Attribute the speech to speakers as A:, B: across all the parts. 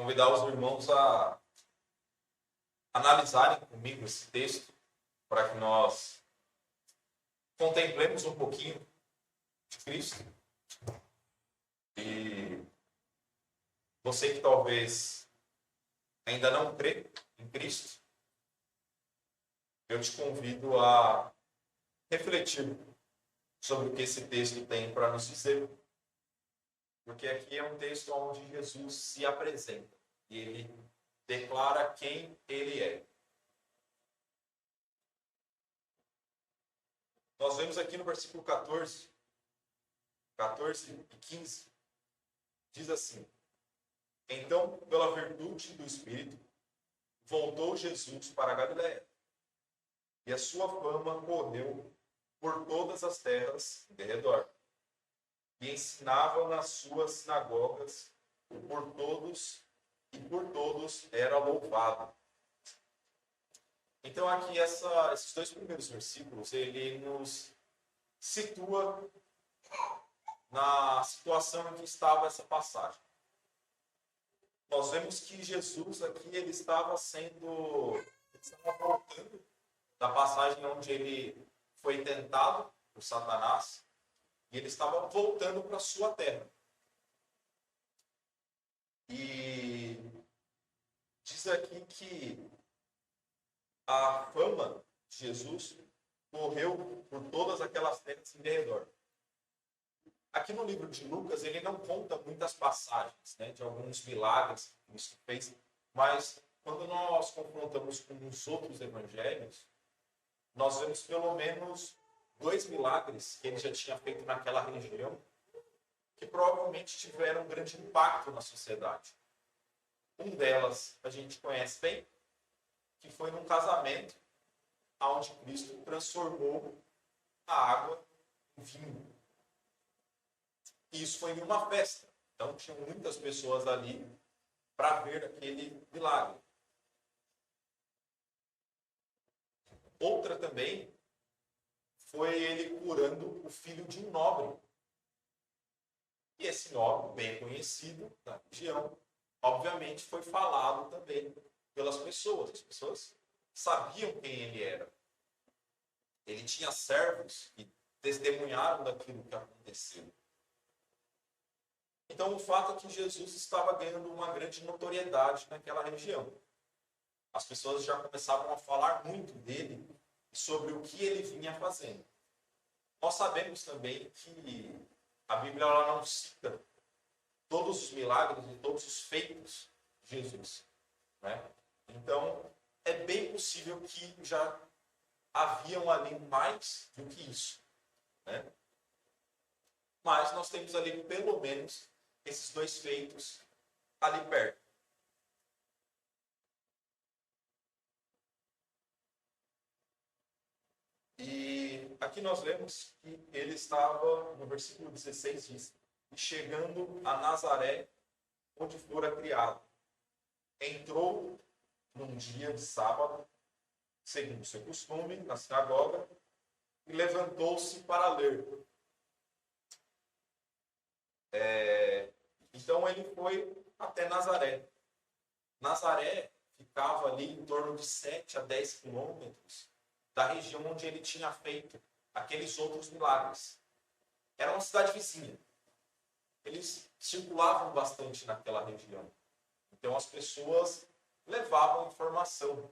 A: convidar os irmãos a analisarem comigo esse texto, para que nós contemplemos um pouquinho de Cristo. E você que talvez ainda não crê em Cristo, eu te convido a refletir sobre o que esse texto tem para nos dizer. Porque aqui é um texto onde Jesus se apresenta e ele declara quem ele é. Nós vemos aqui no versículo 14 e 15, diz assim: Então, pela virtude do Espírito, voltou Jesus para a Galiléia, e a sua fama correu por todas as terras de redor, e ensinava nas suas sinagogas por todos era louvado. Então aqui esses dois primeiros versículos, ele nos situa na situação em que estava essa passagem. Nós vemos que Jesus aqui, ele estava voltando da passagem onde ele foi tentado por Satanás, e ele estava voltando para a sua terra. E diz aqui que a fama de Jesus correu por todas aquelas terras em redor. Aqui no livro de Lucas, ele não conta muitas passagens, de alguns milagres que Cristo fez, mas quando nós confrontamos com os outros evangelhos, nós vemos pelo menos 2 milagres que ele já tinha feito naquela região, que provavelmente tiveram um grande impacto na sociedade. Um delas a gente conhece bem, que foi num casamento, onde Cristo transformou a água em vinho. E isso foi em uma festa. Então tinham muitas pessoas ali para ver aquele milagre. Outra também foi ele curando o filho de um nobre. E esse nobre, bem conhecido na região, obviamente foi falado também pelas pessoas. As pessoas sabiam quem ele era. Ele tinha servos que testemunharam daquilo que aconteceu. Então, o fato é que Jesus estava ganhando uma grande notoriedade naquela região. As pessoas já começavam a falar muito dele e sobre o que ele vinha fazendo. Nós sabemos também que a Bíblia ela não cita todos os milagres e todos os feitos de Jesus, Então, é bem possível que já haviam ali mais do que isso, Mas nós temos ali, pelo menos, esses 2 feitos ali perto. E aqui nós lemos que ele estava, no versículo 16 diz, e chegando a Nazaré, onde fora criado, entrou num dia de sábado, segundo o seu costume, na sinagoga, e levantou-se para ler. Então ele foi até Nazaré. Nazaré ficava ali em torno de 7 a 10 quilômetros da região onde ele tinha feito aqueles outros milagres. Era uma cidade vizinha. Eles circulavam bastante naquela região. Então as pessoas levavam informação,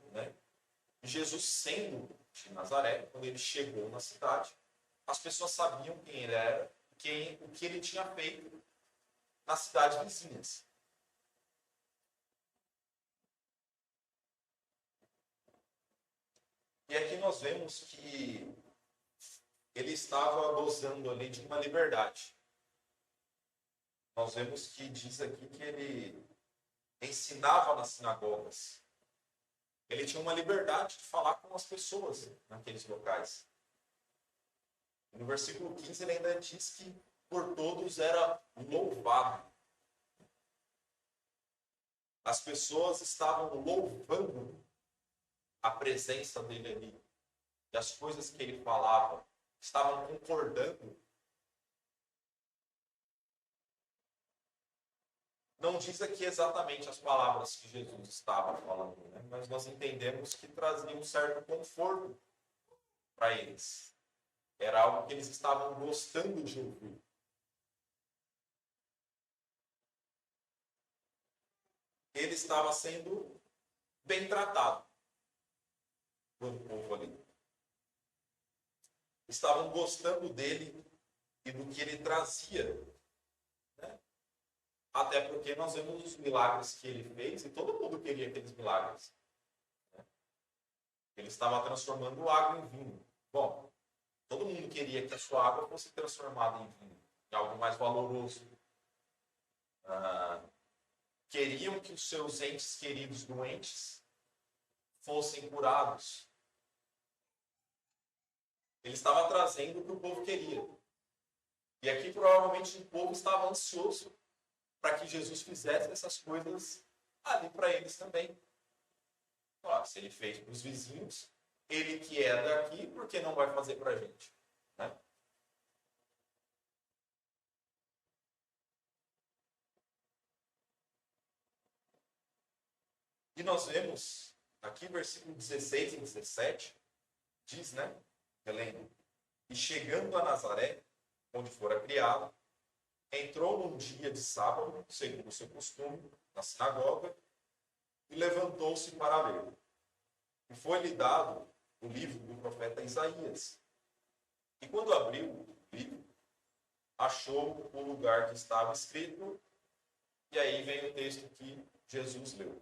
A: E Jesus, sendo de Nazaré, quando ele chegou na cidade, as pessoas sabiam quem ele era, o que ele tinha feito nas cidades vizinhas. E aqui nós vemos que ele estava gozando ali de uma liberdade. Nós vemos que diz aqui que ele ensinava nas sinagogas. Ele tinha uma liberdade de falar com as pessoas naqueles locais. No versículo 15 ele ainda diz que por todos era louvado. As pessoas estavam louvando a presença dele ali. E as coisas que ele falava, estavam concordando Não diz aqui exatamente as palavras que Jesus estava falando, né? Mas nós entendemos que trazia um certo conforto para eles. Era algo que eles estavam gostando de ouvir. Ele estava sendo bem tratado pelo povo ali. Estavam gostando dele e do que ele trazia, né? Até porque nós vemos os milagres que ele fez e todo mundo queria aqueles milagres, né? Ele estava transformando água em vinho. Bom, todo mundo queria que a sua água fosse transformada em vinho, em algo mais valoroso. Queriam que os seus entes queridos doentes fossem curados. Ele estava trazendo o que o povo queria. E aqui provavelmente o povo estava ansioso para que Jesus fizesse essas coisas ali para eles também. Claro, se ele fez para os vizinhos, ele que é daqui, por que não vai fazer para a gente? Né? E nós vemos aqui, versículo 16 e 17, diz, né? Relendo. E chegando a Nazaré, onde fora criado, entrou num dia de sábado, segundo o seu costume, na sinagoga, e levantou-se para ler. E foi-lhe dado o livro do profeta Isaías. E quando abriu o livro, achou o lugar que estava escrito, e aí vem o texto que Jesus leu.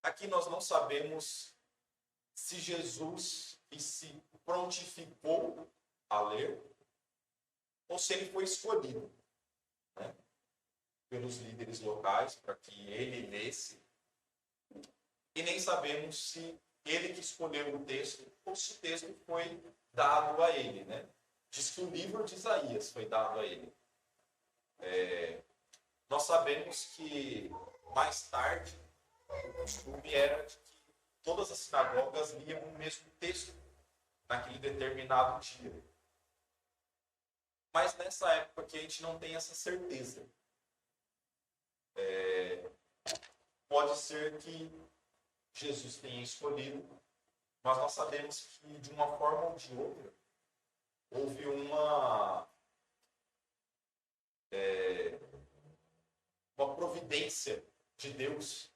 A: Aqui nós não sabemos se Jesus se prontificou a ler, ou se ele foi escolhido, né, pelos líderes locais para que ele lesse. E nem sabemos se ele que escolheu o texto ou se o texto foi dado a ele, né? Diz que o livro de Isaías foi dado a ele. Nós sabemos que mais tarde o costume era de que todas as sinagogas liam o mesmo texto naquele determinado dia. Mas nessa época que a gente não tem essa certeza. Pode ser que Jesus tenha escolhido, mas nós sabemos que de uma forma ou de outra houve uma providência de Deus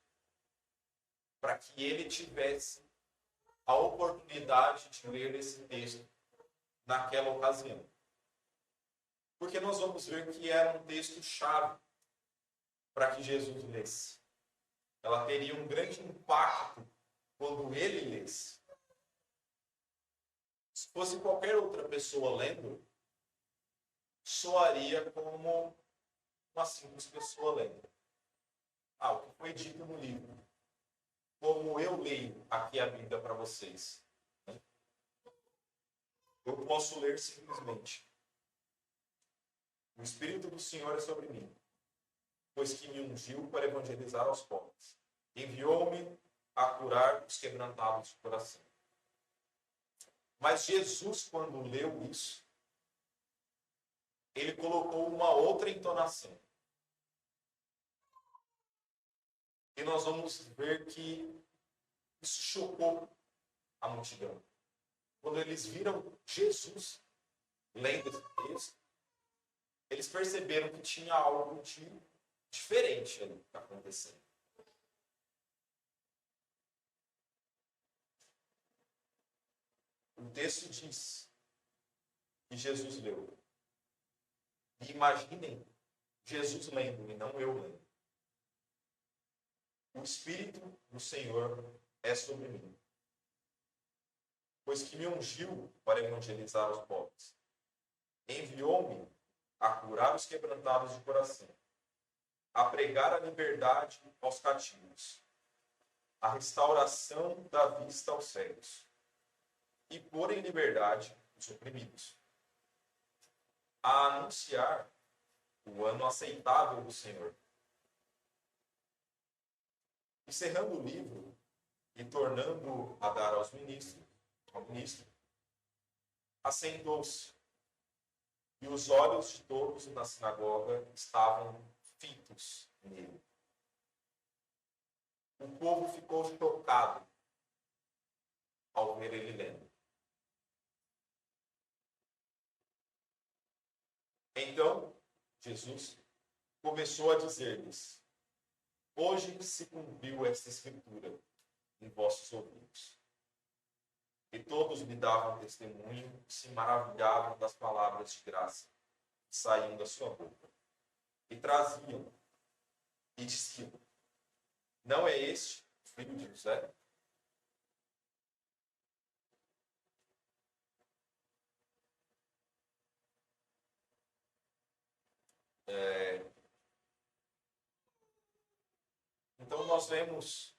A: para que ele tivesse a oportunidade de ler esse texto naquela ocasião. Porque nós vamos ver que era um texto-chave para que Jesus lesse. Ela teria um grande impacto quando ele lesse. Se fosse qualquer outra pessoa lendo, soaria como uma simples pessoa lendo. O que foi dito no livro. Como eu leio aqui a Bíblia para vocês. Eu posso ler simplesmente. O Espírito do Senhor é sobre mim, pois que me ungiu para evangelizar aos pobres. Enviou-me a curar os quebrantados de coração. Mas Jesus, quando leu isso, ele colocou uma outra entonação. E nós vamos ver que isso chocou a multidão. Quando eles viram Jesus lendo esse texto, eles perceberam que tinha algo de diferente ali acontecendo. O texto diz que Jesus leu. E imaginem Jesus lendo e não eu lendo. O Espírito do Senhor é sobre mim, pois que me ungiu para evangelizar os pobres. Enviou-me a curar os quebrantados de coração, a pregar a liberdade aos cativos, a restauração da vista aos cegos, e pôr em liberdade os oprimidos, a anunciar o ano aceitável do Senhor. Encerrando o livro e tornando a dar ao ministro, assentou-se, e os olhos de todos na sinagoga estavam fitos nele. O povo ficou chocado ao ver ele lendo. Então, Jesus começou a dizer-lhes: hoje se cumpriu esta escritura em vossos ouvidos. E todos me davam testemunho e se maravilhavam das palavras de graça que saíam da sua boca. E traziam e diziam: não é este o filho de José? Então nós vemos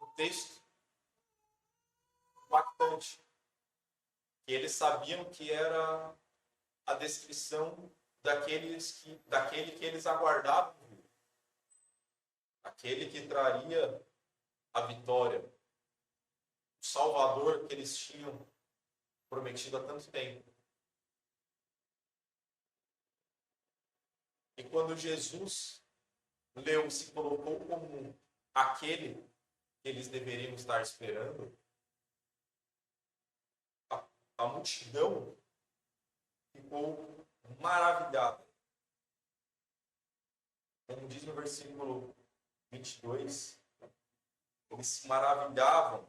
A: um texto impactante, que eles sabiam que era a descrição daquele que eles aguardavam, aquele que traria a vitória, o Salvador que eles tinham prometido há tanto tempo. E quando Jesus leu e se colocou como aquele que eles deveriam estar esperando, a multidão ficou maravilhada. Como diz no versículo 22, eles se maravilhavam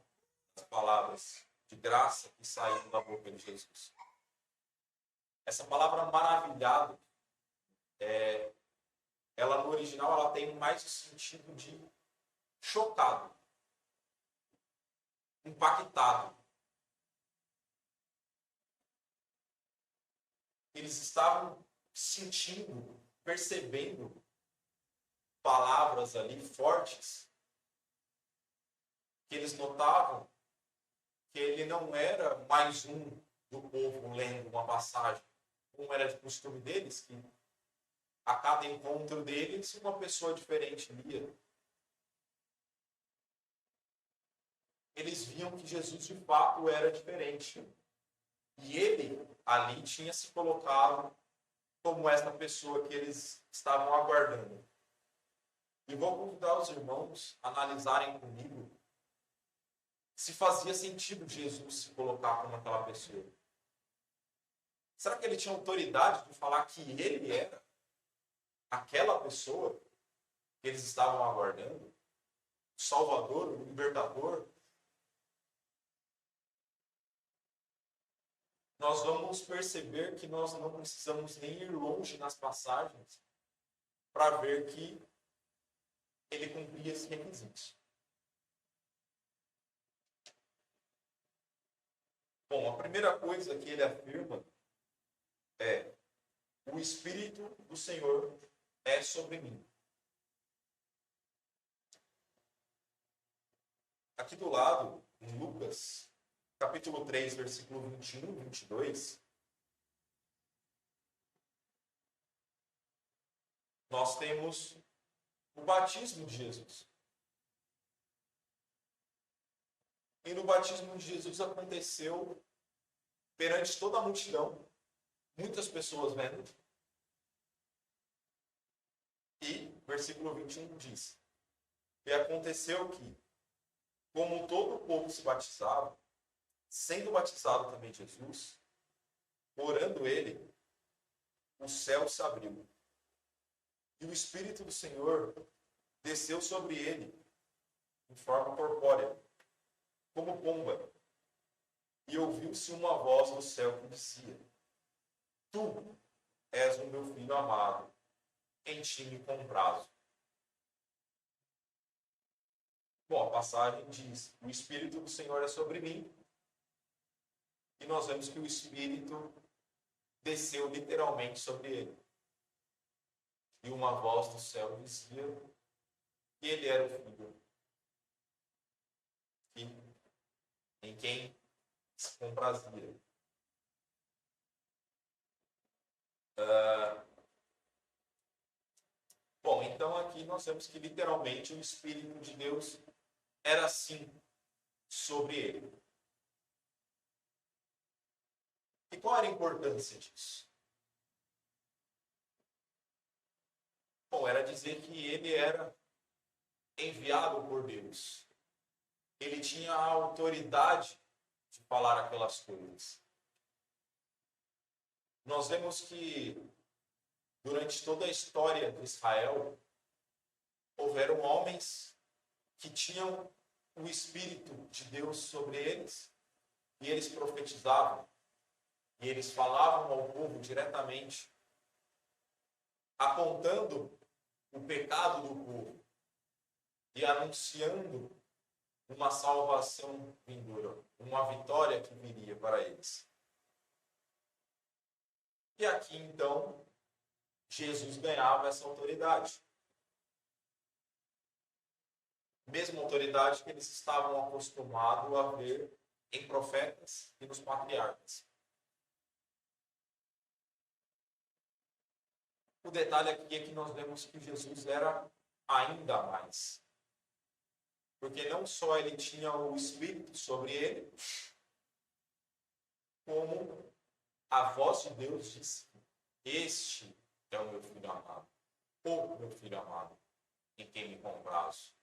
A: das palavras de graça que saíram da boca de Jesus. Essa palavra maravilhado, ela no original ela tem mais o sentido de chocado, impactado. Eles estavam sentindo, percebendo palavras ali fortes, que eles notavam que ele não era mais um do povo lendo uma passagem, como era de costume deles, que a cada encontro deles uma pessoa diferente lia. Eles viam que Jesus de fato era diferente. E ele ali tinha se colocado como essa pessoa que eles estavam aguardando. E vou convidar os irmãos a analisarem comigo se fazia sentido Jesus se colocar como aquela pessoa. Será que ele tinha autoridade de falar que ele era aquela pessoa que eles estavam aguardando? O Salvador, o Libertador? Nós vamos perceber que nós não precisamos nem ir longe nas passagens para ver que ele cumpria esses requisitos. Bom, a primeira coisa que ele afirma é: o Espírito do Senhor é sobre mim. Aqui do lado, em Lucas, capítulo 3, versículo 21 e 22, nós temos o batismo de Jesus. E no batismo de Jesus aconteceu perante toda a multidão, muitas pessoas vendo. E, versículo 21 diz: e aconteceu que, como todo o povo se batizava, sendo batizado também Jesus, orando ele, o céu se abriu. E o Espírito do Senhor desceu sobre ele, em forma corpórea, como pomba. E ouviu-se uma voz do céu que dizia: tu és o meu filho amado, em ti me comprazo. Bom, a passagem diz: o Espírito do Senhor é sobre mim. E nós vemos que o Espírito desceu literalmente sobre ele. E uma voz do céu dizia que ele era o Filho, em quem se comprazia. Bom, então aqui nós vemos que literalmente o Espírito de Deus era assim sobre ele. E qual era a importância disso? Bom, era dizer que ele era enviado por Deus. Ele tinha a autoridade de falar aquelas coisas. Nós vemos que durante toda a história de Israel, houveram homens que tinham o Espírito de Deus sobre eles, e eles profetizavam, e eles falavam ao povo diretamente, apontando o pecado do povo e anunciando uma salvação vindoura, uma vitória que viria para eles. E aqui, então, Jesus ganhava essa autoridade. Mesma autoridade que eles estavam acostumados a ver em profetas e nos patriarcas. O detalhe aqui é que nós vemos que Jesus era ainda mais. Porque não só ele tinha o Espírito sobre ele, como a voz de Deus disse: este é o meu filho amado, o meu filho amado, em quem me comprazo.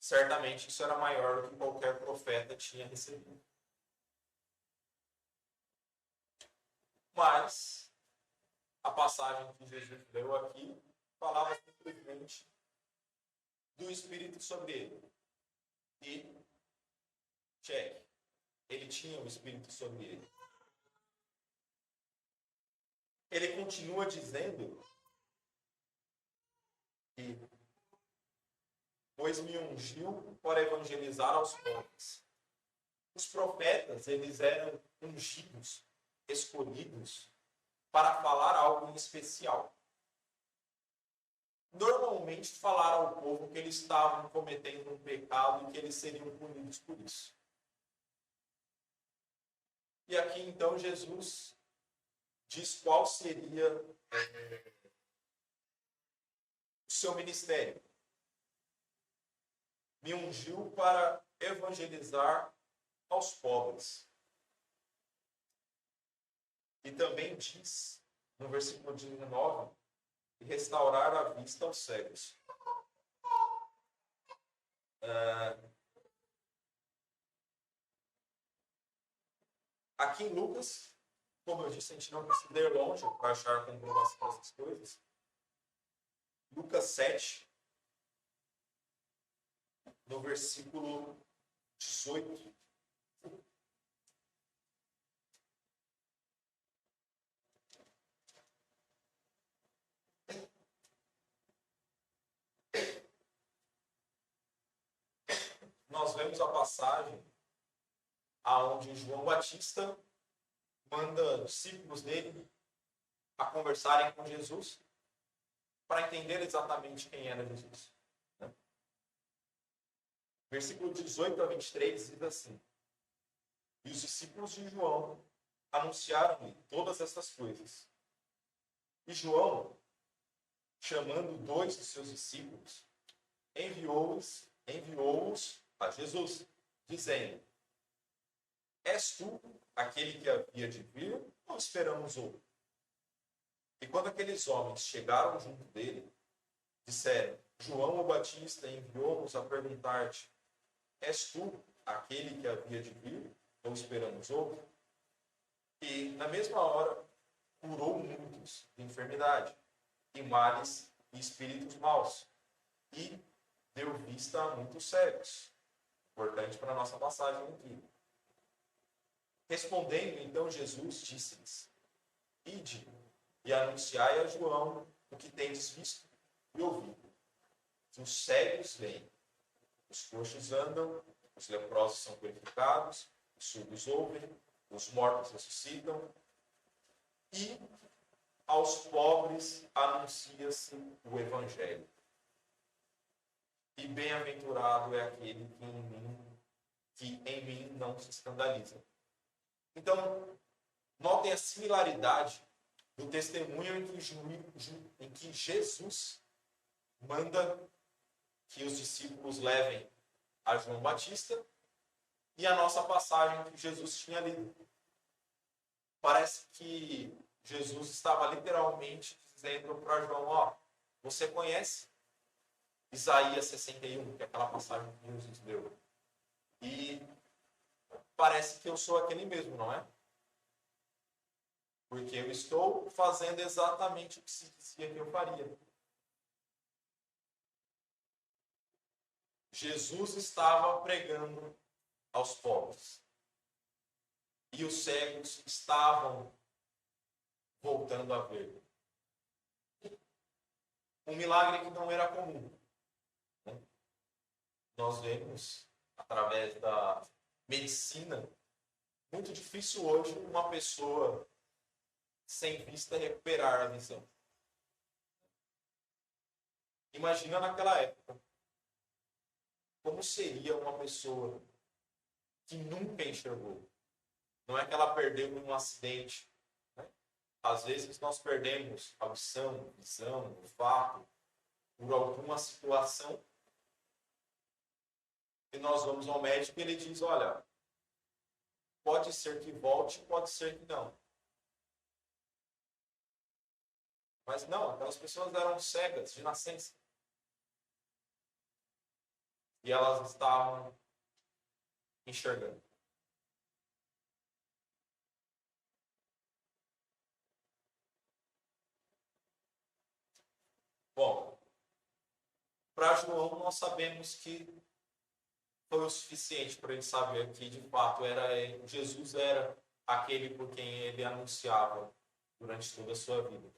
A: Certamente isso era maior do que qualquer profeta tinha recebido. Mas a passagem que Jesus leu aqui falava simplesmente do Espírito sobre ele. E, cheque, ele tinha o Espírito sobre ele. Ele continua dizendo que pois me ungiu para evangelizar aos pobres. Os profetas, eles eram ungidos, escolhidos, para falar algo em especial. Normalmente falar ao povo que eles estavam cometendo um pecado e que eles seriam punidos por isso. E aqui então Jesus diz qual seria o seu ministério. Me ungiu para evangelizar aos pobres. E também diz, no versículo 19, restaurar a vista aos cegos. Aqui em Lucas, como eu disse, a gente não precisa ir longe para achar a comprovação dessas coisas. Lucas 7, no versículo 18. Nós vemos a passagem aonde João Batista manda discípulos dele a conversarem com Jesus para entender exatamente quem era Jesus. Versículo 18 a 23 diz assim: e os discípulos de João anunciaram-lhe todas estas coisas. E João, chamando 2 de seus discípulos, enviou-os a Jesus, dizendo: és tu aquele que havia de vir, ou esperamos outro? E quando aqueles homens chegaram junto dele, disseram: João o Batista enviou-nos a perguntar-te: és tu aquele que havia de vir, ou esperamos outro? E, na mesma hora, curou muitos de enfermidade, e males e espíritos maus, e deu vista a muitos cegos. Importante para a nossa passagem aqui. Respondendo, então, Jesus disse-lhes: ide e anunciai a João o que tendes visto e ouvido. Que os cegos veem, os coxos andam, os leprosos são purificados, os surdos ouvem, os mortos ressuscitam, e aos pobres anuncia-se o Evangelho. E bem-aventurado é aquele que em mim não se escandaliza. Então, notem a similaridade do testemunho em que Jesus manda que os discípulos levem a João Batista e a nossa passagem que Jesus tinha lido. Parece que Jesus estava literalmente dizendo para João, ó, você conhece Isaías 61, que é aquela passagem que Jesus deu. E parece que eu sou aquele mesmo, não é? Porque eu estou fazendo exatamente o que se dizia que eu faria. Jesus estava pregando aos pobres. E os cegos estavam voltando a ver. Um milagre que não era comum. Né? Nós vemos, através da medicina, muito difícil hoje uma pessoa sem vista recuperar a visão. Imagina naquela época, como seria uma pessoa que nunca enxergou. Não é que ela perdeu em um acidente. Né? Às vezes nós perdemos audição, visão, olfato, por alguma situação, e nós vamos ao médico e ele diz, olha, pode ser que volte, pode ser que não. Mas não, aquelas pessoas eram cegas de nascença. E elas estavam enxergando. Bom, para João nós sabemos que foi o suficiente para ele saber que de fato Jesus era aquele por quem ele anunciava durante toda a sua vida.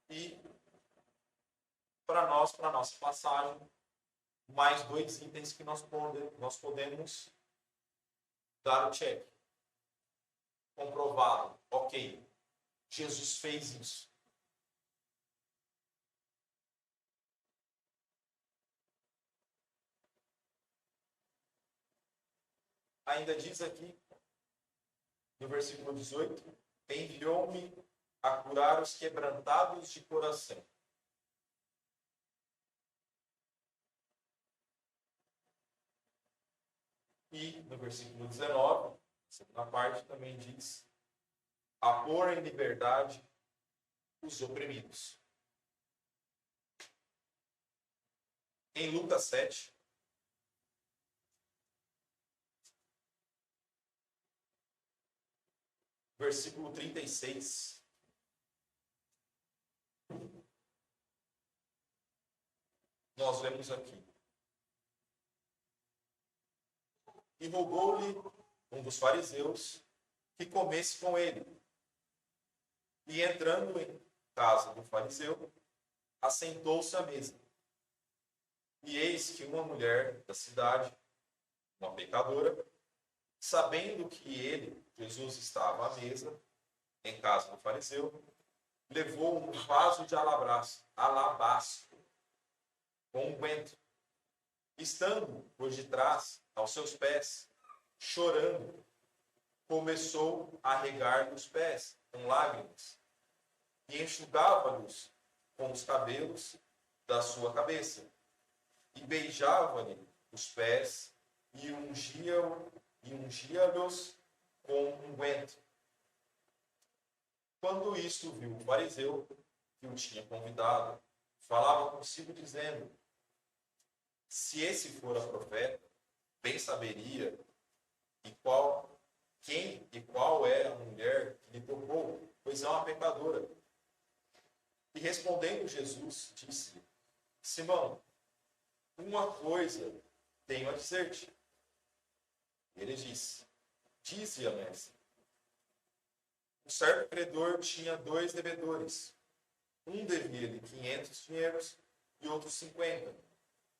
A: E para nós, para a nossa passagem, mais dois itens que nós podemos dar o check. Comprovado, ok, Jesus fez isso. Ainda diz aqui, no versículo 18, enviou-me a curar os quebrantados de coração. E no versículo 19, segunda parte, também diz, a pôr em liberdade os oprimidos. Em Lucas 7, versículo 36, nós vemos aqui. E rogou-lhe um dos fariseus que comesse com ele. E entrando em casa do fariseu, assentou-se à mesa. E eis que uma mulher da cidade, uma pecadora, sabendo que ele, Jesus, estava à mesa, em casa do fariseu, levou um vaso de alabastro com unguento. Estando por detrás, aos seus pés, chorando, começou a regar-lhe os pés com lágrimas e enxugava-lhes com os cabelos da sua cabeça e beijava-lhe os pés e ungia-lhes com unguento. Quando isto viu o fariseu, que o tinha convidado, falava consigo dizendo, se esse fora profeta, bem saberia quem e qual é a mulher que lhe tocou, pois é uma pecadora. E respondendo Jesus, disse-lhe, Simão, uma coisa tenho a dizer-te. Ele disse, dize-a, mestre. Um certo credor tinha 2 devedores. Um devia-lhe 500 dinheiros e outro 50.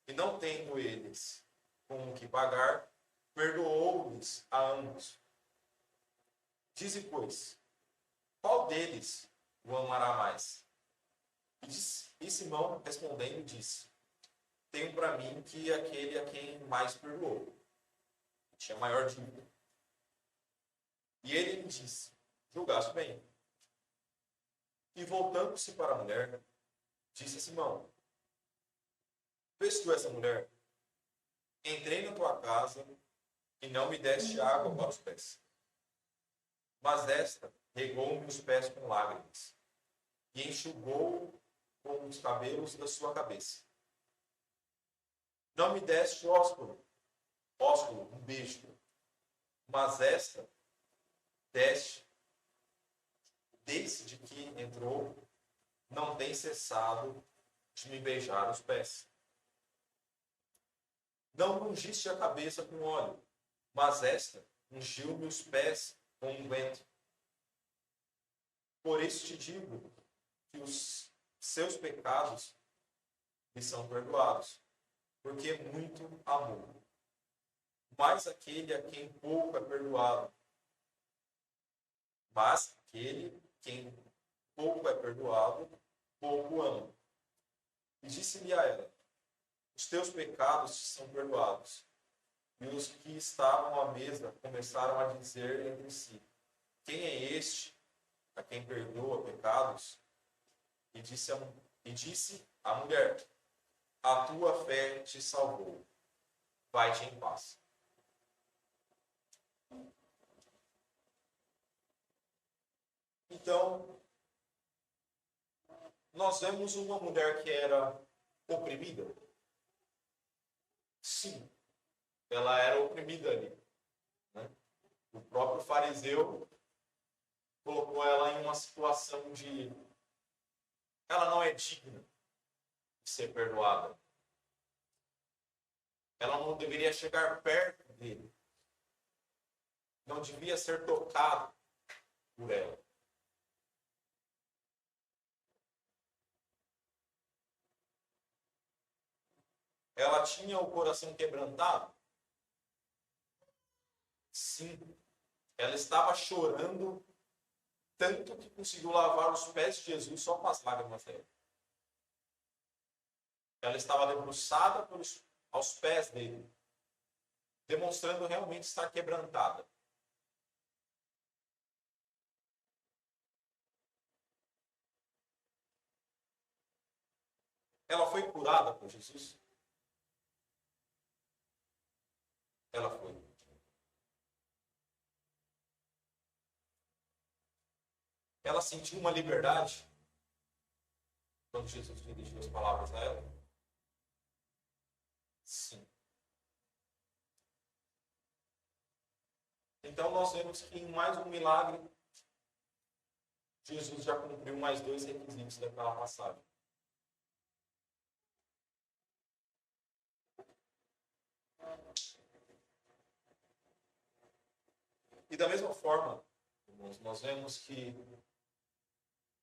A: E não tendo eles com o que pagar, perdoou-lhes a ambos. Dize, pois, qual deles o amará mais? E Simão, respondendo, disse, tenho para mim que aquele a quem mais perdoou. Tinha maior dívida. E ele lhe disse, julgaste bem. E voltando-se para a mulher, disse a Simão, vês tu essa mulher? Entrei na tua casa, e não me deste água para os pés. Mas esta regou-me os pés com lágrimas, e enxugou com os cabelos da sua cabeça. Não me deste ósculo, um beijo, mas esta deste, desde que entrou, não tem cessado de me beijar os pés. Não me ungiste a cabeça com óleo, mas esta ungiu-me os pés com unguento. Por isso te digo que os seus pecados lhe são perdoados, porque muito amou. Mas aquele a quem pouco é perdoado, pouco ama. E disse-lhe a ela: os teus pecados te são perdoados. E os que estavam à mesa começaram a dizer entre si: quem é este a quem perdoa pecados? E disse a mulher: a tua fé te salvou. Vai-te em paz. Então, nós vemos uma mulher que era oprimida. Sim, ela era oprimida ali, né? O próprio fariseu colocou ela em uma situação de ela não é digna de ser perdoada. Ela não deveria chegar perto dele. Não devia ser tocado por ela. Ela tinha o coração quebrantado? Sim. Ela estava chorando tanto que conseguiu lavar os pés de Jesus só com as lágrimas dela. Ela estava debruçada aos pés dele, demonstrando realmente estar quebrantada. Ela foi curada por Jesus? Ela foi. Ela sentiu uma liberdade quando Jesus dirigiu as palavras a ela? Sim. Então nós vemos que em mais um milagre, Jesus já cumpriu mais dois requisitos daquela passagem. E da mesma forma, irmãos, nós vemos que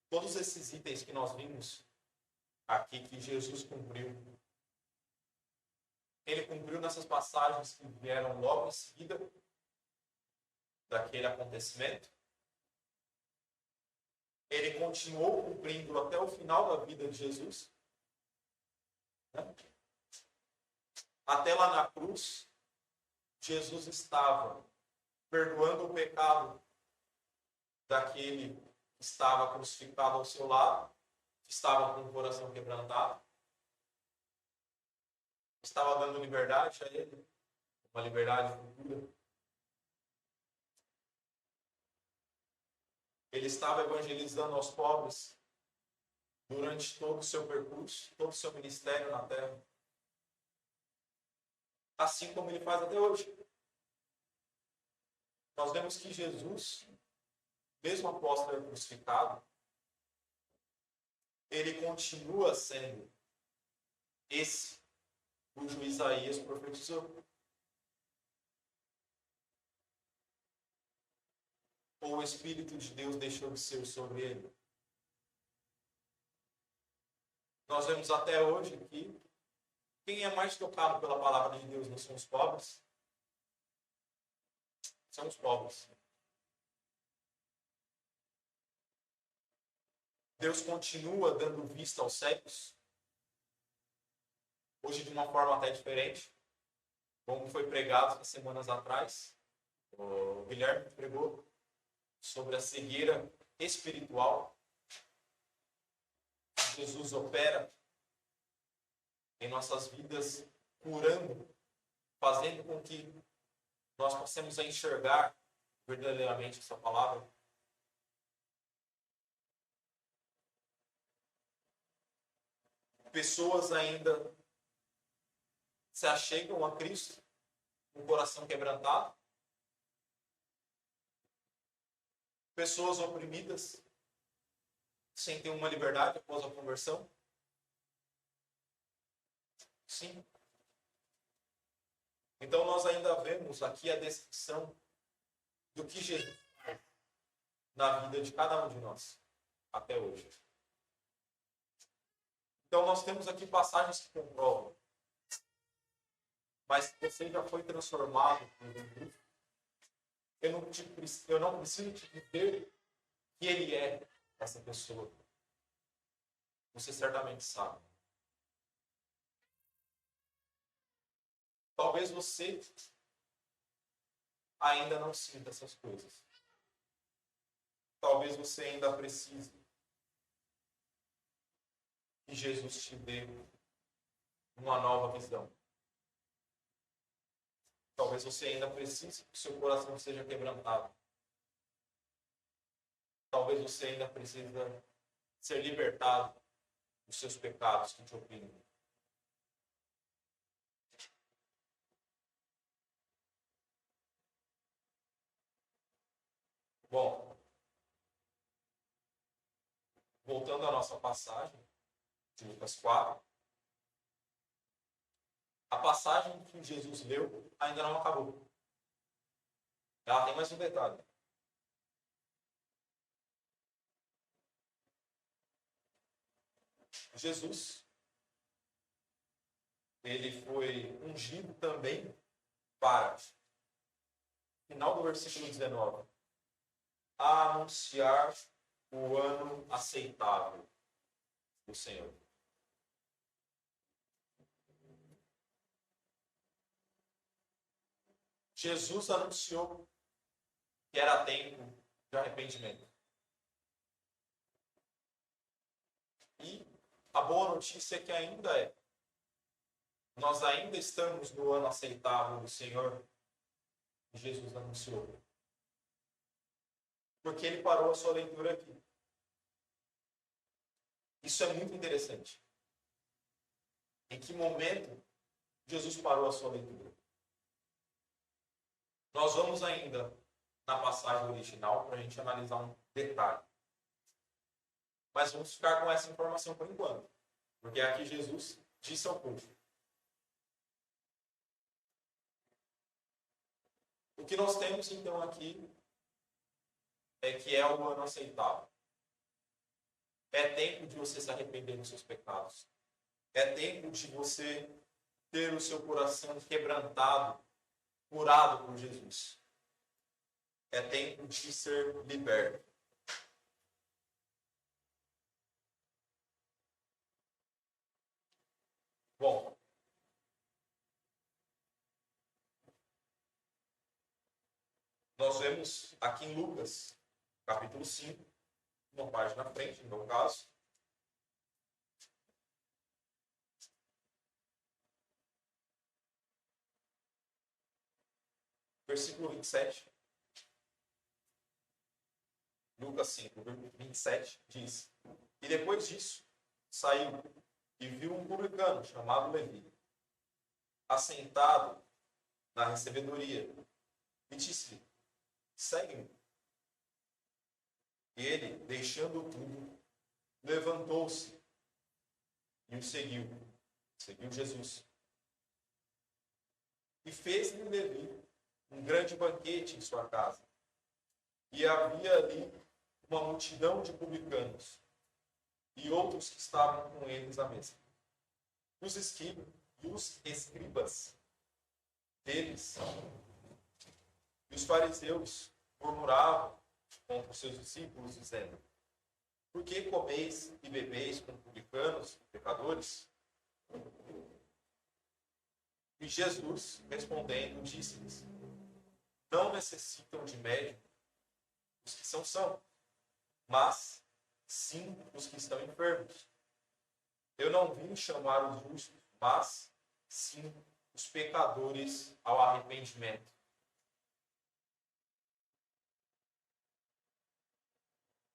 A: todos esses itens que nós vimos aqui que Jesus cumpriu, ele cumpriu nessas passagens que vieram logo em seguida daquele acontecimento. Ele continuou cumprindo até o final da vida de Jesus. Né? Até lá na cruz, Jesus estava perdoando o pecado daquele que estava crucificado ao seu lado, que estava com o coração quebrantado. Estava dando liberdade a ele, uma liberdade futura. Ele estava evangelizando aos pobres durante todo o seu percurso, todo o seu ministério na terra. Assim como ele faz até hoje. Nós vemos que Jesus, mesmo após ter crucificado, ele continua sendo esse cujo Isaías profetizou. Ou o Espírito de Deus deixou de ser sobre ele. Nós vemos até hoje que quem é mais tocado pela palavra de Deus não são os pobres? São os pobres. Deus continua dando vista aos cegos, hoje de uma forma até diferente, como foi pregado há semanas atrás. O Guilherme pregou sobre a cegueira espiritual. Jesus opera em nossas vidas, curando, fazendo com que nós possamos enxergar verdadeiramente essa palavra. Pessoas ainda se achegam a Cristo com o coração quebrantado. Pessoas oprimidas, sem ter uma liberdade após a conversão. Sim. Então nós ainda vemos aqui a descrição do que Jesus faz na vida de cada um de nós, até hoje. Então nós temos aqui passagens que comprovam. Mas se você já foi transformado por Jesus, eu não preciso te dizer que ele é essa pessoa. Você certamente sabe. Talvez você ainda não sinta essas coisas. Talvez você ainda precise que Jesus te dê uma nova visão. Talvez você ainda precise que o seu coração seja quebrantado. Talvez você ainda precise ser libertado dos seus pecados que te oprimem. Bom, voltando à nossa passagem de Lucas 4, a passagem que Jesus leu ainda não acabou. Ela tem mais um detalhe. Jesus, ele foi ungido também para, final do versículo 19, a anunciar o ano aceitável do Senhor. Jesus anunciou que era tempo de arrependimento. E a boa notícia é que ainda é. Nós ainda estamos no ano aceitável do Senhor. E Jesus anunciou. Porque ele parou a sua leitura aqui. Isso é muito interessante. Em que momento Jesus parou a sua leitura? Nós vamos ainda na passagem original para a gente analisar um detalhe. Mas vamos ficar com essa informação por enquanto. Porque aqui Jesus disse ao povo. O que nós temos então aqui é que é o ano aceitável. É tempo de você se arrepender dos seus pecados. É tempo de você ter o seu coração quebrantado, curado por Jesus. É tempo de ser liberto. Bom, nós vemos aqui em Lucas, capítulo 5, uma página na frente, no meu caso. Versículo 27. Lucas 5, 27 diz: E depois disso, saiu e viu um publicano chamado Levi, assentado na recebedoria, e disse-lhe: Segue-me. E ele, deixando tudo, levantou-se e o seguiu. Seguiu Jesus. E fez-lhe Levi um grande banquete em sua casa. E havia ali uma multidão de publicanos e outros que estavam com eles à mesa. Os escribas deles e os fariseus murmuravam contra os seus discípulos, dizendo: Por que comeis e bebeis com publicanos e pecadores? E Jesus, respondendo, disse-lhes: Não necessitam de médico os que são sãos, mas sim os que estão enfermos. Eu não vim chamar os justos, mas sim os pecadores ao arrependimento.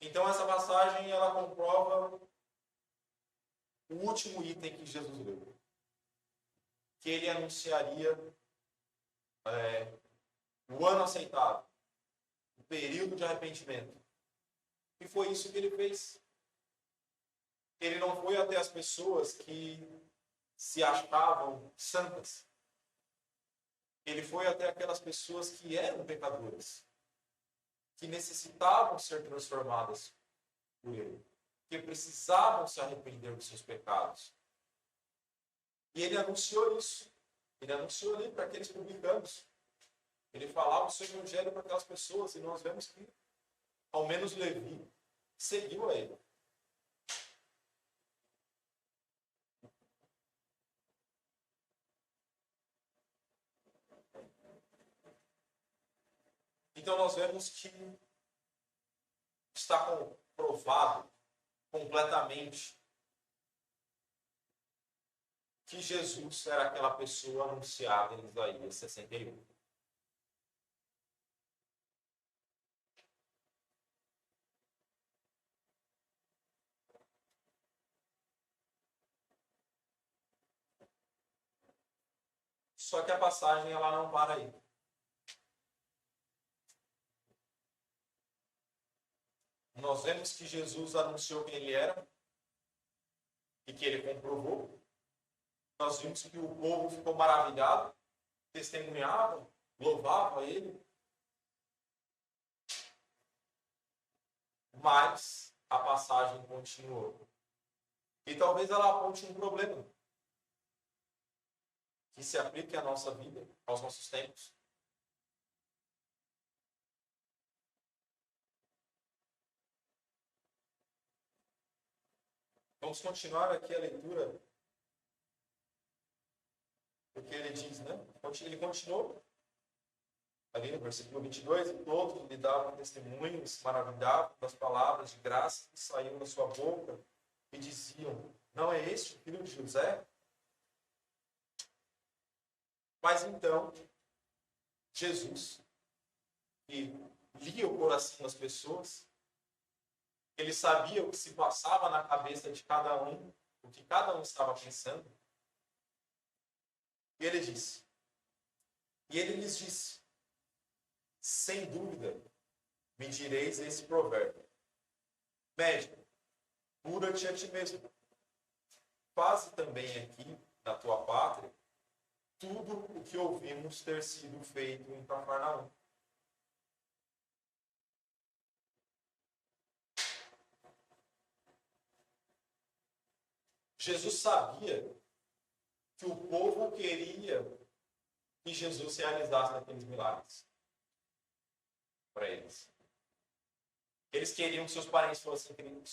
A: Então essa passagem ela comprova o último item que Jesus deu, que ele anunciaria o ano aceitável, o período de arrependimento. E foi isso que ele fez. Ele não foi até as pessoas que se achavam santas. Ele foi até aquelas pessoas que eram pecadoras, que necessitavam ser transformadas por ele, que precisavam se arrepender dos seus pecados. E ele anunciou isso. Ele anunciou ali para aqueles publicanos. Ele falava o seu evangelho para aquelas pessoas, e nós vemos que, ao menos Levi, seguiu a ele. Então nós vemos que está comprovado completamente que Jesus era aquela pessoa anunciada em Isaías 61. Só que a passagem ela não para aí. Nós vemos que Jesus anunciou quem ele era e que ele comprovou. Nós vimos que o povo ficou maravilhado, testemunhava, louvava ele. Mas a passagem continuou. E talvez ela aponte um problema que se aplique à nossa vida, aos nossos tempos. Vamos continuar aqui a leitura, porque ele diz, né? Ele continuou, ali no versículo 22, e todos lhe davam testemunho e se maravilhavam das palavras de graça que saíam da sua boca, e diziam, não é este o filho de José? Mas então, Jesus, que lia o coração das pessoas, ele sabia o que se passava na cabeça de cada um, o que cada um estava pensando. E ele disse, e ele lhes disse, sem dúvida, me direis esse provérbio: médico, cura-te a ti mesmo. Faze também aqui, na tua pátria, tudo o que ouvimos ter sido feito em Cafarnaum. Jesus sabia que o povo queria que Jesus realizasse aqueles milagres para eles. Eles queriam que seus parentes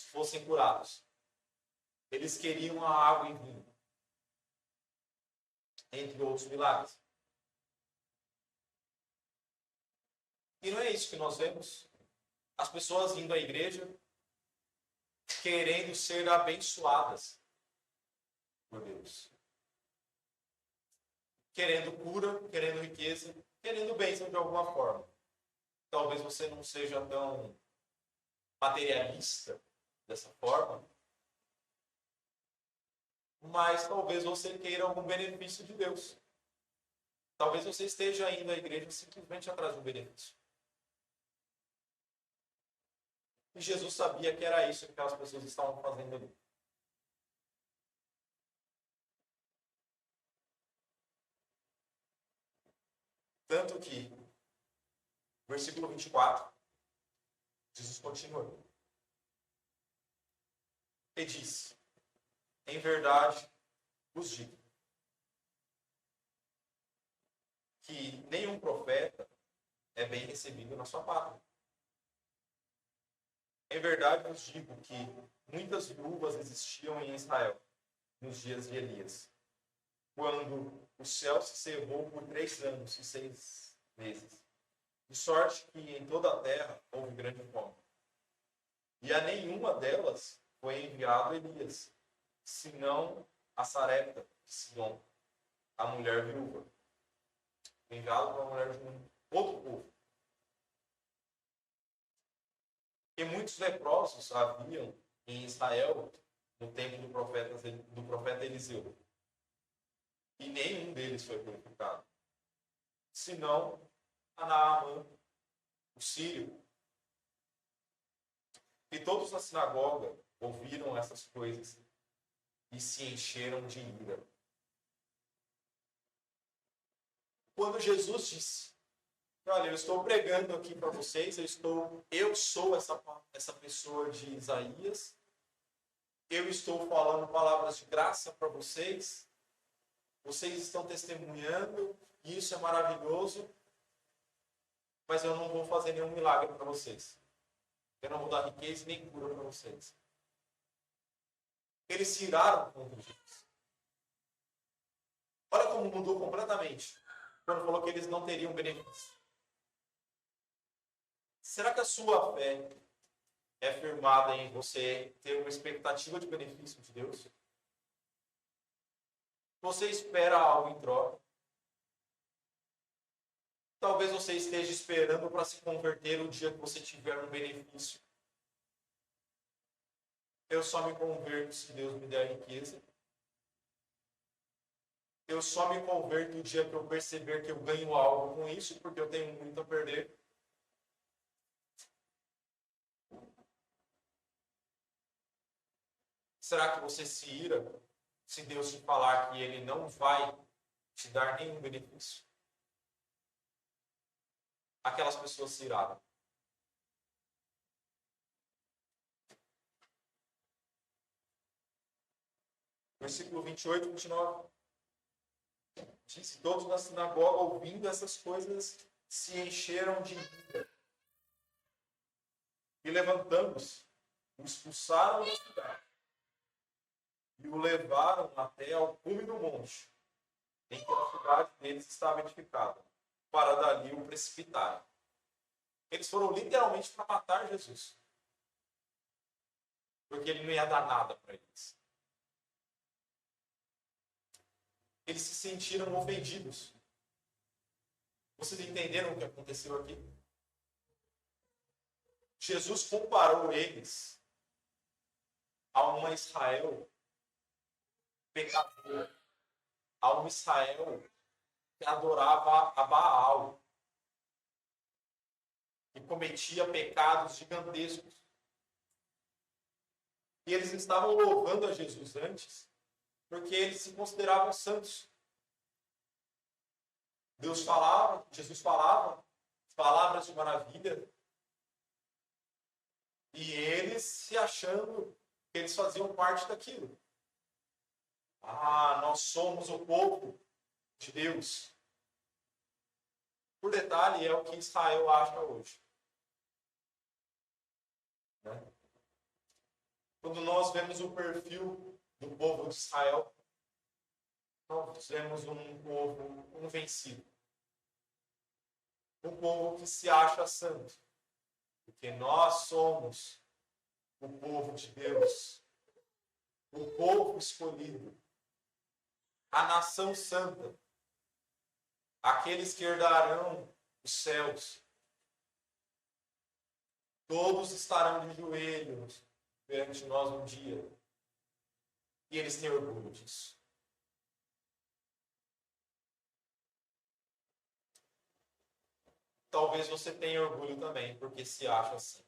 A: fossem curados. Eles queriam a água em vinho, entre outros milagres. E não é isso que nós vemos. As pessoas indo à igreja querendo ser abençoadas por Deus. Querendo cura, querendo riqueza, querendo bênção de alguma forma. Talvez você não seja tão materialista dessa forma, mas talvez você queira algum benefício de Deus. Talvez você esteja indo à igreja simplesmente atrás de um benefício. E Jesus sabia que era isso que aquelas pessoas estavam fazendo ali. Tanto que, versículo 24, Jesus continua. E diz, em verdade vos digo, que nenhum profeta é bem recebido na sua pátria. Em verdade vos digo que muitas viúvas existiam em Israel nos dias de Elias, quando o céu se cerrou por 3 anos e 6 meses, de sorte que em toda a terra houve grande fome. E a nenhuma delas foi enviado Elias, senão a Sarepta de Sidom, a mulher viúva, enviado para a mulher de um outro povo. E muitos leprosos haviam em Israel no tempo do profeta Eliseu. E nenhum deles foi purificado, senão a Naamã, o sírio. E todos na sinagoga ouviram essas coisas e se encheram de ira. Quando Jesus disse: olha, eu estou pregando aqui para vocês, eu sou essa pessoa de Isaías, eu estou falando palavras de graça para vocês, vocês estão testemunhando, e isso é maravilhoso, mas eu não vou fazer nenhum milagre para vocês. Eu não vou dar riqueza nem cura para vocês. Eles se iraram contra Jesus. Olha como mudou completamente quando falou que eles não teriam benefício. Será que a sua fé é firmada em você ter uma expectativa de benefício de Deus? Você espera algo em troca? Talvez você esteja esperando para se converter o dia que você tiver um benefício. Eu só me converto se Deus me der riqueza. Eu só me converto o dia que eu perceber que eu ganho algo com isso, porque eu tenho muito a perder. Será que você se ira se Deus te falar que Ele não vai te dar nenhum benefício? Aquelas pessoas se iraram. Versículo 28, 29. Disse: todos na sinagoga, ouvindo essas coisas, se encheram de ira. E levantando-se, o expulsaram da cidade. E o levaram até ao cume do monte, em que a cidade deles estava edificada, para dali o precipitarem. Eles foram literalmente para matar Jesus. Porque ele não ia dar nada para eles. Eles se sentiram ofendidos. Vocês entenderam o que aconteceu aqui? Jesus comparou eles a uma Israel pecador, a um Israel que adorava a Baal, que cometia pecados gigantescos. E eles estavam louvando a Jesus antes, porque eles se consideravam santos. Deus falava, Jesus falava palavras de maravilha, e eles se achando que eles faziam parte daquilo. Ah, nós somos o povo de Deus. Por detalhe, é o que Israel acha hoje. Né? Quando nós vemos o perfil do povo de Israel, nós vemos um povo convencido. Um povo que se acha santo. Porque nós somos o povo de Deus. O povo escolhido. A nação santa. Aqueles que herdarão os céus. Todos estarão de joelhos perante nós um dia. E eles têm orgulho disso. Talvez você tenha orgulho também, porque se acha assim.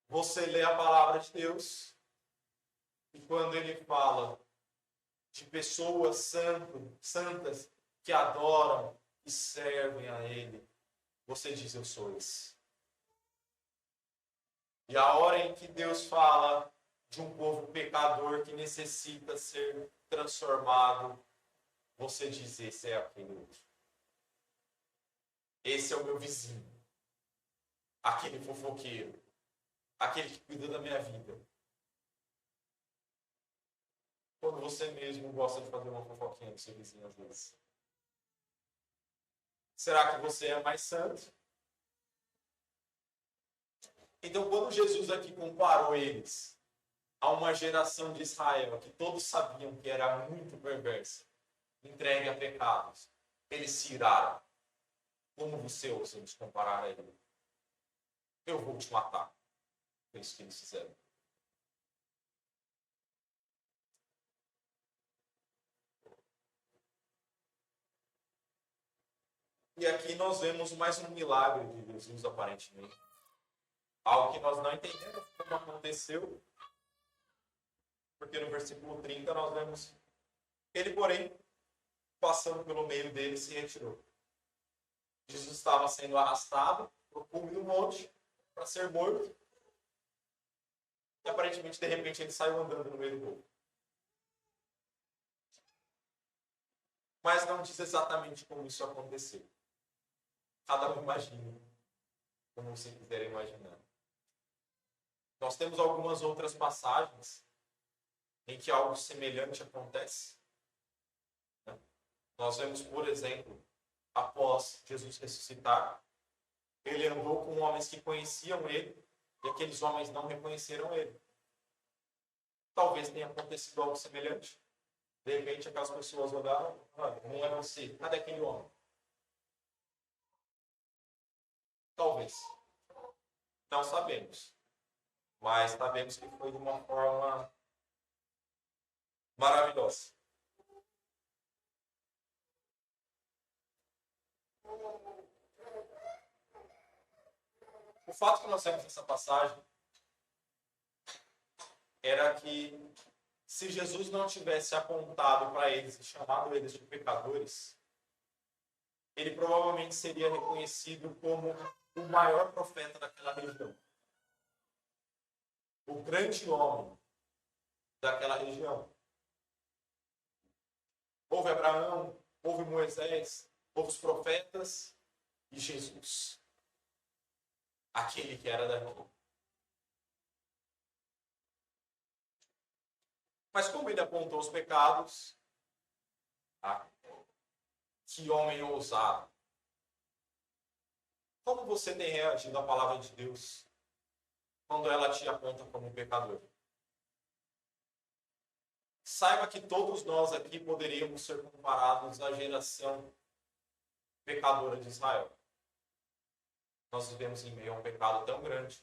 A: Você lê a palavra de Deus, e quando ele fala de pessoas santas que adoram e servem a ele, você diz: eu sou esse. E a hora em que Deus fala de um povo pecador que necessita ser transformado, você diz: esse é aquele outro. Esse é o meu vizinho. Aquele fofoqueiro. Aquele que cuida da minha vida. Quando você mesmo gosta de fazer uma fofoquinha com seu vizinho às vezes. Será que você é mais santo? Então, quando Jesus aqui comparou eles a uma geração de Israel que todos sabiam que era muito perversa, entregue a pecados, eles se iraram. Como você ousa nos comparar a ele? eu vou te matar. Foi isso que eles fizeram. E aqui nós vemos mais um milagre de Jesus, aparentemente. Algo que nós não entendemos como aconteceu, porque no versículo 30 nós vemos ele, porém, passando pelo meio dele, se retirou. Jesus estava sendo arrastado para o cume do monte para ser morto. E aparentemente, de repente, ele saiu andando no meio do povo. Mas não diz exatamente como isso aconteceu. Cada um imagina, como você quiser imaginar. Nós temos algumas outras passagens em que algo semelhante acontece. Nós vemos, por exemplo, após Jesus ressuscitar, ele andou com homens que conheciam ele e aqueles homens não reconheceram ele. Talvez tenha acontecido algo semelhante. De repente, aquelas pessoas olharam, não é você, cadê aquele homem? Talvez. Não sabemos. Mas sabemos que foi de uma forma maravilhosa. O fato que nós temos nessa passagem era que se Jesus não tivesse apontado para eles e chamado eles de pecadores, ele provavelmente seria reconhecido como o maior profeta daquela região. O grande homem daquela região. Houve Abraão, houve Moisés, houve os profetas e Jesus. Aquele que era daqui. Mas como ele apontou os pecados, que homem ousado. Como você tem reagido à palavra de Deus quando ela te aponta como um pecador? Saiba que todos nós aqui poderíamos ser comparados à geração pecadora de Israel. Nós vivemos em meio a um pecado tão grande.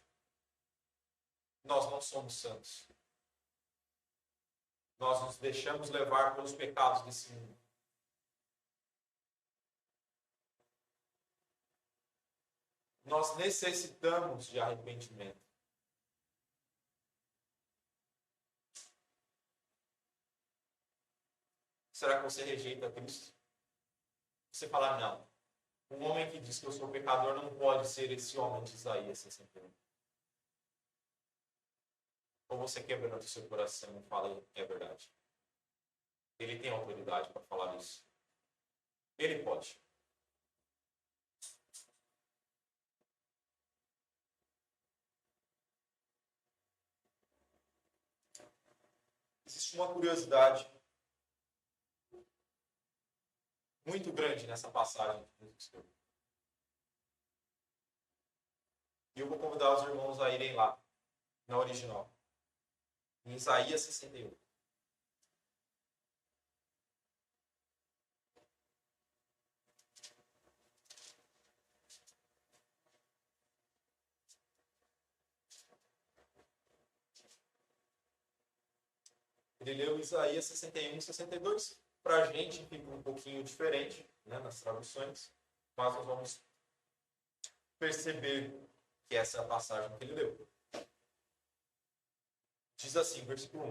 A: Nós não somos santos. Nós nos deixamos levar pelos pecados desse mundo. Nós necessitamos de arrependimento. Será que você rejeita Cristo? Você fala, não. Um homem que diz que eu sou pecador não pode ser esse homem de Isaías 61. Ou você quebrando o seu coração e fala, é verdade. Ele tem autoridade para falar isso. Ele pode. Existe uma curiosidade muito grande nessa passagem que Jesus escreveu. E eu vou convidar os irmãos a irem lá, na original. Em Isaías 61. Ele leu Isaías 61 e 62. Para a gente fica um pouquinho diferente, né, nas traduções, mas nós vamos perceber que essa é a passagem que ele leu. Diz assim, versículo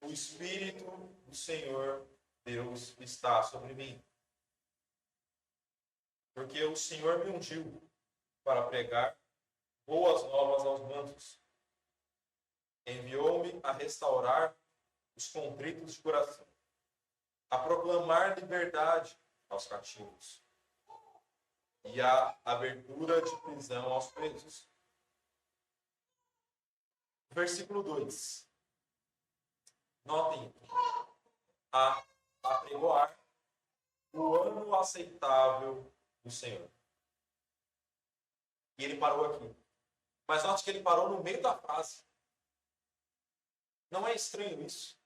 A: 1. O Espírito do Senhor Deus está sobre mim, porque o Senhor me ungiu para pregar boas novas aos mansos. Enviou-me a restaurar os contritos de coração, a proclamar liberdade aos cativos e a abertura de prisão aos presos. Versículo 2. Notem, a apregoar o ano aceitável do Senhor. E ele parou aqui. Mas note que ele parou no meio da frase. Não é estranho isso?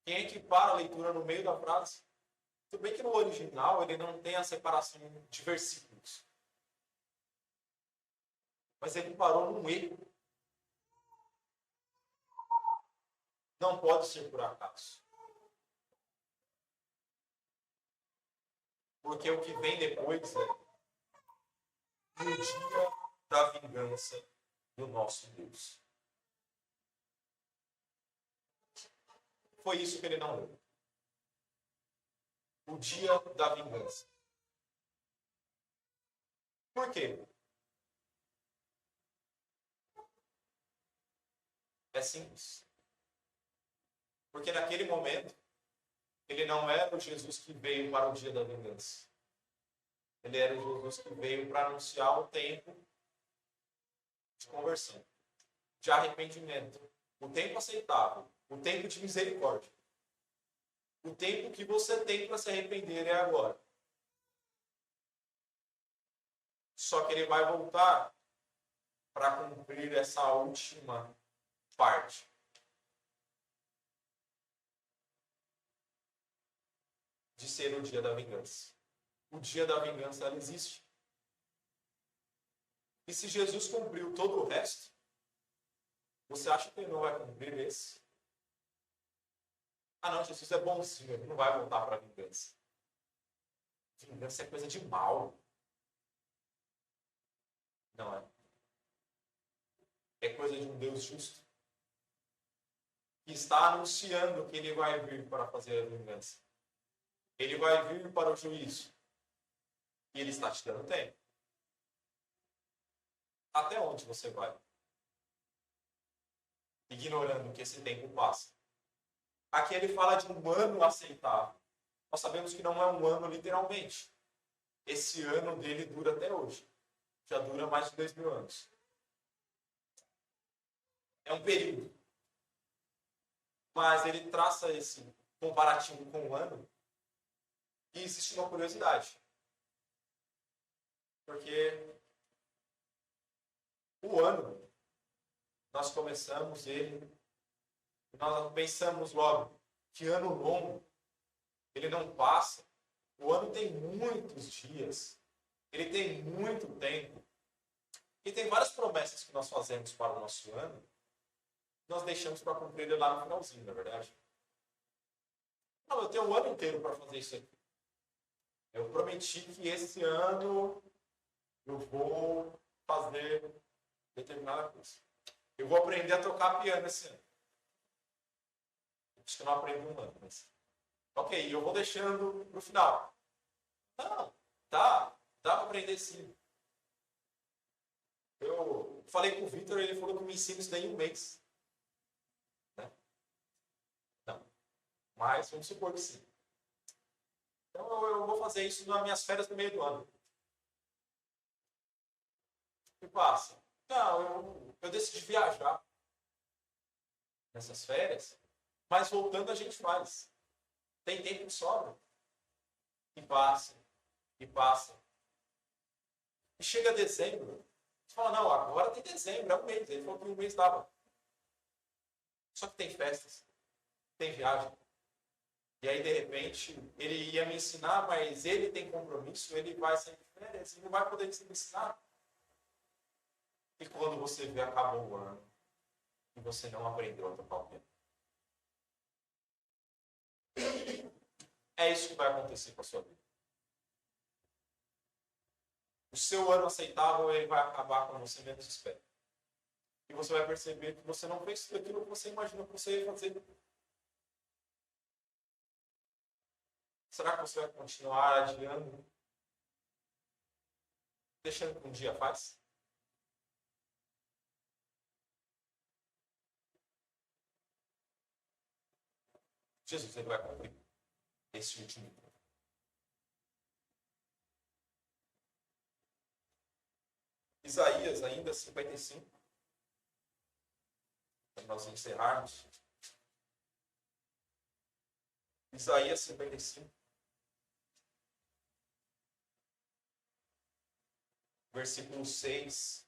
A: Quem é que para a leitura no meio da frase? Tudo bem que no original ele não tem a separação de versículos. Mas ele parou num erro. Não pode ser por acaso. Porque o que vem depois é o dia da vingança do nosso Deus. Foi isso que ele não leu. O dia da vingança. Por quê? É simples. Porque naquele momento, ele não era o Jesus que veio para o dia da vingança. Ele era o Jesus que veio para anunciar o tempo de conversão, de arrependimento, o tempo aceitável, o tempo de misericórdia. O tempo que você tem para se arrepender é agora. Só que ele vai voltar para cumprir essa última parte. De ser o dia da vingança. O dia da vingança, ela existe. E se Jesus cumpriu todo o resto, você acha que ele não vai cumprir esse? Ah, não, Jesus é bonzinho, ele não vai voltar para a vingança. Vingança é coisa de mal. Não é. É coisa de um Deus justo. Que está anunciando que ele vai vir para fazer a vingança. Ele vai vir para o juízo. E ele está te dando tempo. Até onde você vai? Ignorando que esse tempo passa. Aqui ele fala de um ano aceitável. Nós sabemos que não é um ano literalmente. Esse ano dele dura até hoje. Já dura mais de 2000 anos. É um período. Mas ele traça esse comparativo com o ano. E existe uma curiosidade. Porque o ano, nós começamos ele, nós pensamos logo que ano longo, ele não passa. O ano tem muitos dias, ele tem muito tempo. E tem várias promessas que nós fazemos para o nosso ano, nós deixamos para cumprir ele lá no finalzinho, na verdade. Não, eu tenho um ano inteiro para fazer isso aqui. Eu prometi que esse ano eu vou fazer determinada coisa. Eu vou aprender a tocar piano esse ano. Acho que eu não aprendi um ano, mas... Ok, eu vou deixando para o final. Não, dá para aprender sim. Eu falei com o Vitor, ele falou que me ensina isso daí em um mês. Né? Não, mas vamos supor que sim. Então eu vou fazer isso nas minhas férias no meio do ano. O que passa? Não, eu decidi viajar nessas férias, mas voltando a gente faz. Tem tempo que sobra. E passa, e passa. E chega dezembro, você fala, não, agora tem dezembro, é um mês. Ele falou que um mês dava. Só que tem festas, tem viagem. E aí, de repente, ele ia me ensinar, mas ele tem compromisso, ele vai sair de férias, e não vai poder me ensinar. E quando você vê, acabou o ano, e você não aprendeu a tocar o piano. É isso que vai acontecer com a sua vida. O seu ano aceitável, ele vai acabar quando você menos espera. E você vai perceber que você não fez tudo aquilo que você imaginou que você ia fazer. Será que você vai continuar adiando? Deixando que um dia faz? Jesus, ele vai cumprir esse último dia. Isaías, ainda 55. Para nós encerrarmos. Isaías 55. Versículo 6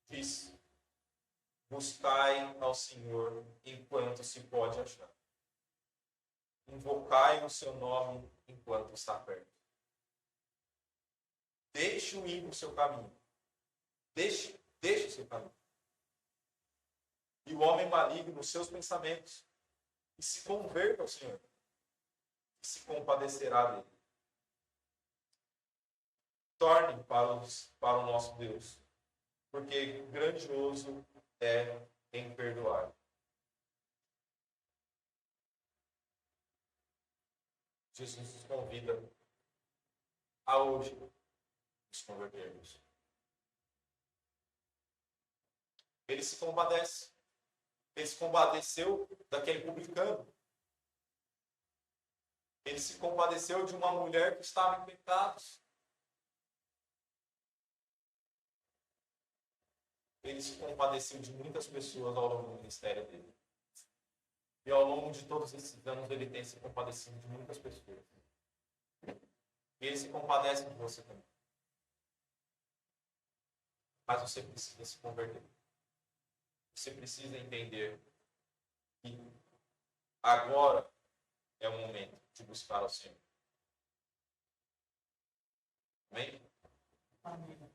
A: diz: buscai ao Senhor enquanto se pode achar. Invocai o seu nome enquanto está perto. Deixe o ímpio o seu caminho. Deixe Deixe o seu caminho. E o homem maligno nos seus pensamentos. E se converta ao Senhor. E se compadecerá dele. Torne para o nosso Deus. Porque grandioso é em perdoar. Jesus nos convida a hoje nos convertermos. Ele se compadece. Ele se compadeceu daquele publicano. Ele se compadeceu de uma mulher que estava em pecados. Ele se compadeceu de muitas pessoas ao longo do ministério dele. E ao longo de todos esses anos ele tem se compadecido de muitas pessoas. E ele se compadece de você também. Mas você precisa se converter. Você precisa entender que agora é o momento de buscar ao Senhor. Amém?
B: Amém.